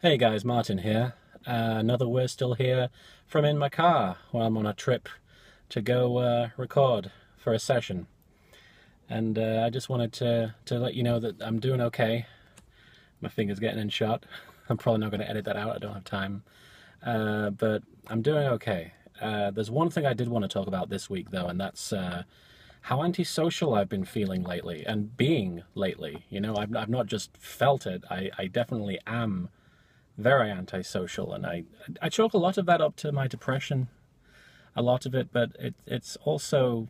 Hey guys, Martin here. Another We're Still Here from in my car while I'm on a trip to go record for a session. And I just wanted to let you know that I'm doing okay. My finger's getting in shot. I'm probably not going to edit that out, I don't have time. But I'm doing okay. There's one thing I did want to talk about this week though, and that's how antisocial I've been feeling lately and being lately. You know, I've not just felt it, I definitely am very antisocial, and I chalk a lot of that up to my depression, a lot of it, but it's also,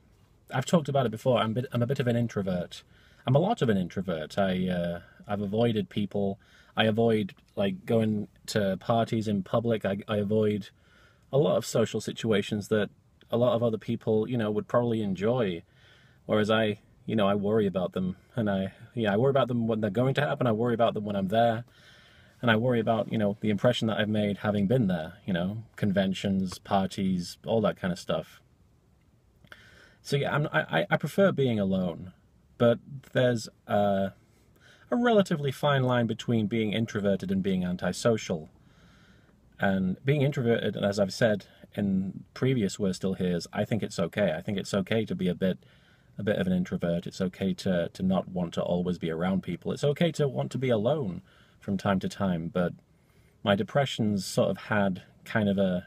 I've talked about it before. I'm a bit of an introvert. I'm a lot of an introvert. I've avoided people. I avoid like going to parties in public. I avoid a lot of social situations that a lot of other people, would probably enjoy. Whereas I worry about them, and I worry about them when they're going to happen. I worry about them when I'm there. And I worry about, the impression that I've made having been there, conventions, parties, all that kind of stuff. So yeah, I prefer being alone, but there's a relatively fine line between being introverted and being antisocial. And being introverted, as I've said in previous We're Still Here's, I think it's okay. I think it's okay to be a bit of an introvert. It's okay to not want to always be around people. It's okay to want to be alone from time to time, but my depression's sort of had kind of a,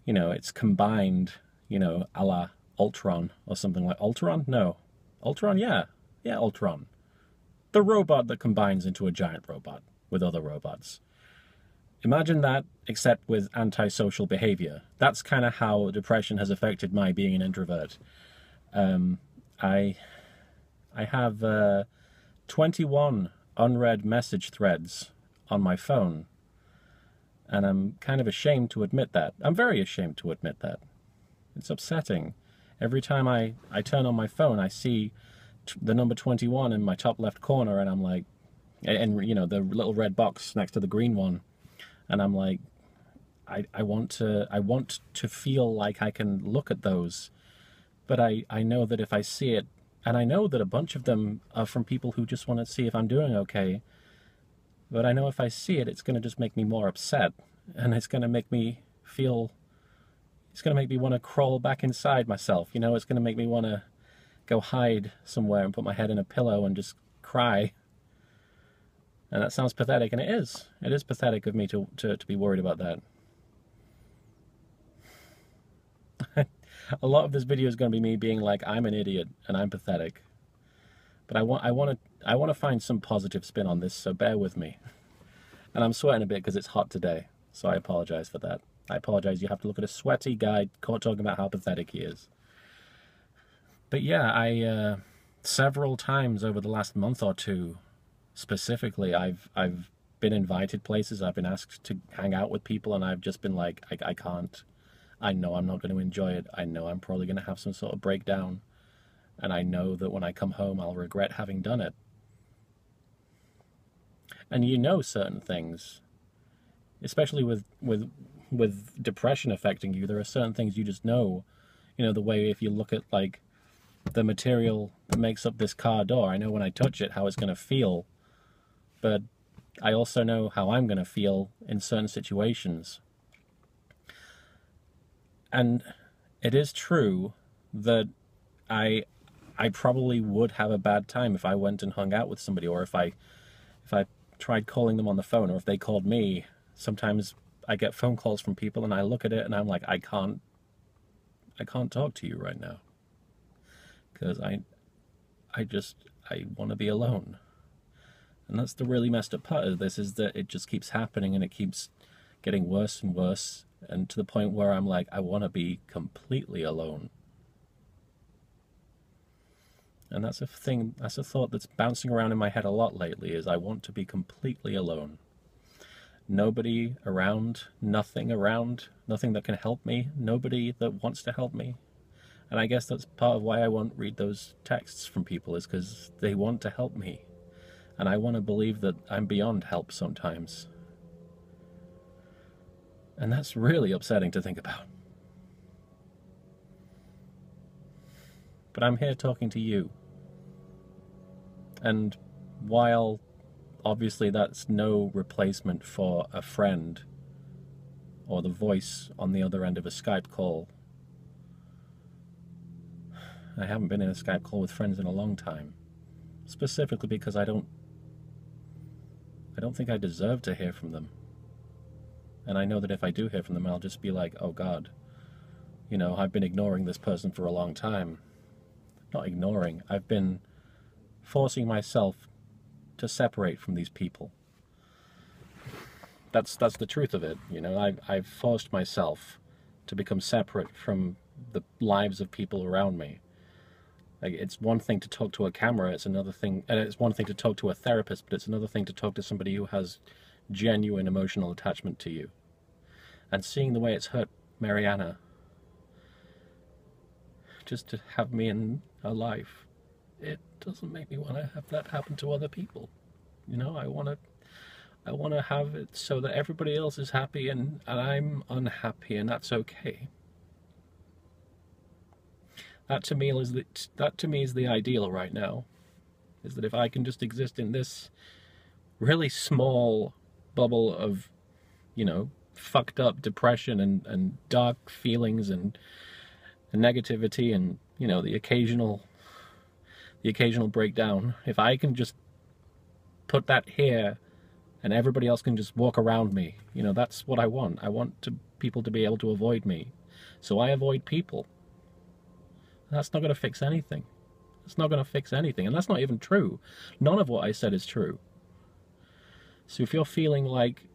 it's combined, a la Ultron or something like Ultron? No. Ultron? Yeah. Yeah, Ultron. The robot that combines into a giant robot with other robots. Imagine that, except with antisocial behavior. That's kind of how depression has affected my being an introvert. I I have 21 unread message threads on my phone, and I'm kind of ashamed to admit that. I'm very ashamed to admit that. It's upsetting. Every time I turn on my phone, I see the number 21 in my top left corner, and I'm like, and the little red box next to the green one, and I'm like, I want to feel like I can look at those, but I know that if I see it, and I know that a bunch of them are from people who just want to see if I'm doing okay, but I know if I see it, it's going to just make me more upset, and it's going to make me feel, it's going to make me want to crawl back inside myself, it's going to make me want to go hide somewhere and put my head in a pillow and just cry. And that sounds pathetic, and it is. It is pathetic of me to be worried about that. A lot of this video is going to be me being like, I'm an idiot and I'm pathetic. But I want to find some positive spin on this, so bear with me. And I'm sweating a bit because it's hot today, so I apologize for that. I apologize. You have to look at a sweaty guy talking about how pathetic he is. But yeah, I several times over the last month or two, specifically, I've been invited places. I've been asked to hang out with people, and I've just been like, I can't. I know I'm not going to enjoy it. I know I'm probably going to have some sort of breakdown. And I know that when I come home, I'll regret having done it. And certain things, especially with depression affecting you, there are certain things you just know. The way if you look at like the material that makes up this car door, I know when I touch it how it's going to feel. But I also know how I'm going to feel in certain situations. And it is true that I probably would have a bad time if I went and hung out with somebody, or if I tried calling them on the phone, or if they called me. Sometimes I get phone calls from people and I look at it and I'm like, I can't talk to you right now, because I want to be alone. And that's the really messed up part of this, is that it just keeps happening and it keeps getting worse and worse, and to the point where I'm like, I want to be completely alone. And that's a thought that's bouncing around in my head a lot lately, is I want to be completely alone. Nobody around, nothing that can help me, nobody that wants to help me. And I guess that's part of why I won't read those texts from people, is because they want to help me. And I want to believe that I'm beyond help sometimes. And that's really upsetting to think about. But I'm here talking to you. And while obviously that's no replacement for a friend or the voice on the other end of a Skype call. I haven't been in a Skype call with friends in a long time, specifically because I don't think I deserve to hear from them. And I know that if I do hear from them, I'll just be like, oh God, you know, I've been ignoring this person for a long time. Not ignoring, I've been forcing myself to separate from these people. That's the truth of it, you know. I've forced myself to become separate from the lives of people around me. Like, it's one thing to talk to a camera, it's another thing, and it's one thing to talk to a therapist, but it's another thing to talk to somebody who has genuine emotional attachment to you. And seeing the way it's hurt Mariana, just to have me in her life, it doesn't make me want to have that happen to other people. You know, I want to have it so that everybody else is happy and I'm unhappy, and that's okay. That to me is the ideal right now. Is that if I can just exist in this really small bubble of, you know, fucked up depression and dark feelings and negativity and, you know, the occasional breakdown, if I can just put that here and everybody else can just walk around me, you know, that's what I want. I want people to be able to avoid me, so I avoid people. That's not going to fix anything. It's not going to fix anything, and that's not even true. None of what I said is true. So if you're feeling like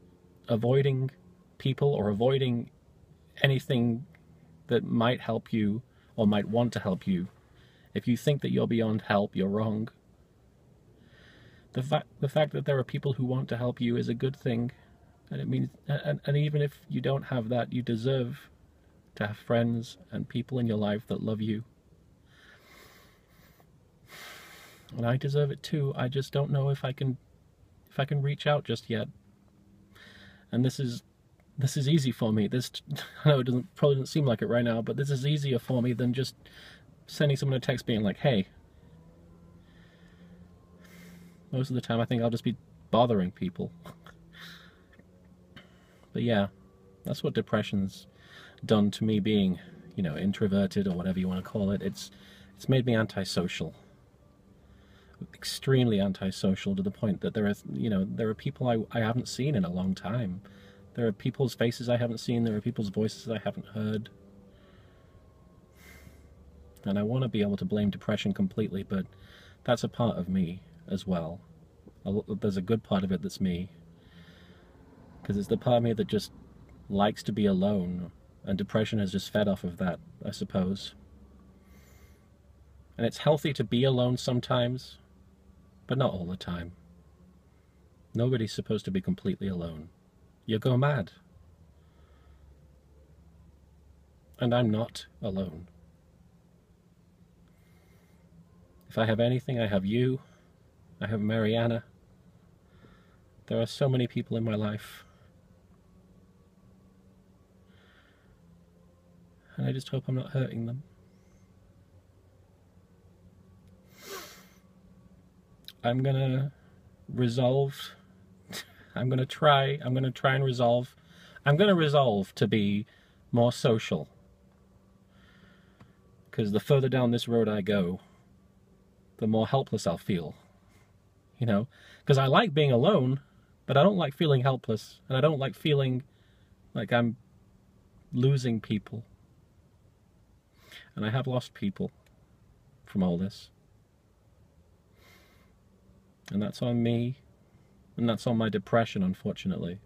avoiding people or avoiding anything that might help you or might want to help you, if you think that you're beyond help, you're wrong. The fact that there are people who want to help you is a good thing, and it means, and even if you don't have that, you deserve to have friends and people in your life that love you. And I deserve it too. I just don't know if I can reach out just yet. And this is easy for me. I know it probably doesn't seem like it right now, but this is easier for me than just sending someone a text being like, hey. Most of the time I think I'll just be bothering people. But yeah, that's what depression's done to me, being, you know, introverted or whatever you want to call it. It's made me antisocial. Extremely antisocial, to the point that there are people I haven't seen in a long time. There are people's faces I haven't seen, there are people's voices I haven't heard. And I want to be able to blame depression completely, but that's a part of me as well. There's a good part of it that's me, because it's the part of me that just likes to be alone, and depression has just fed off of that, I suppose. And it's healthy to be alone sometimes, but not all the time. Nobody's supposed to be completely alone. You go mad. And I'm not alone. If I have anything, I have you. I have Mariana. There are so many people in my life. And I just hope I'm not hurting them. I'm gonna resolve to be more social. Because the further down this road I go, the more helpless I'll feel. You know? Because I like being alone, but I don't like feeling helpless. And I don't like feeling like I'm losing people. And I have lost people from all this. And that's on me, and that's on my depression, unfortunately.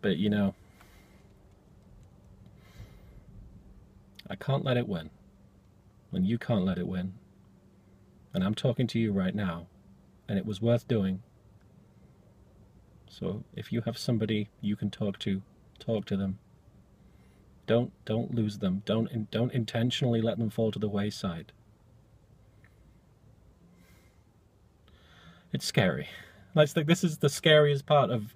But, you know, I can't let it win, and you can't let it win. And I'm talking to you right now, and it was worth doing. So if you have somebody you can talk to them. Don't lose them. Don't intentionally let them fall to the wayside. It's scary. I think this is the scariest part of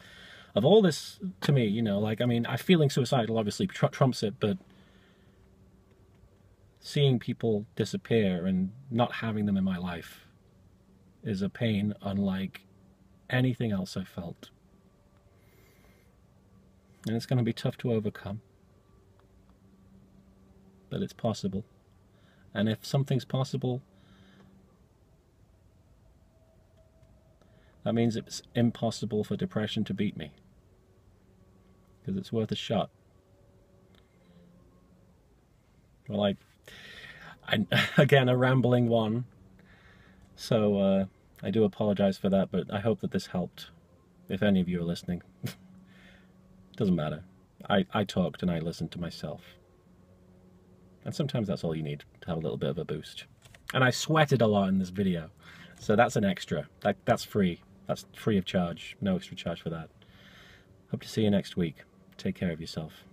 all this to me, you know. Like, I mean, feeling suicidal obviously trumps it, but seeing people disappear and not having them in my life is a pain unlike anything else I felt. And it's going to be tough to overcome. But it's possible. And if something's possible, that means it's impossible for depression to beat me. Because it's worth a shot. Well, I again, a rambling one. So I do apologize for that, but I hope that this helped. If any of you are listening. Doesn't matter. I talked and I listened to myself. And sometimes that's all you need to have a little bit of a boost. And I sweated a lot in this video. So that's an extra. That's free. That's free of charge. No extra charge for that. Hope to see you next week. Take care of yourself.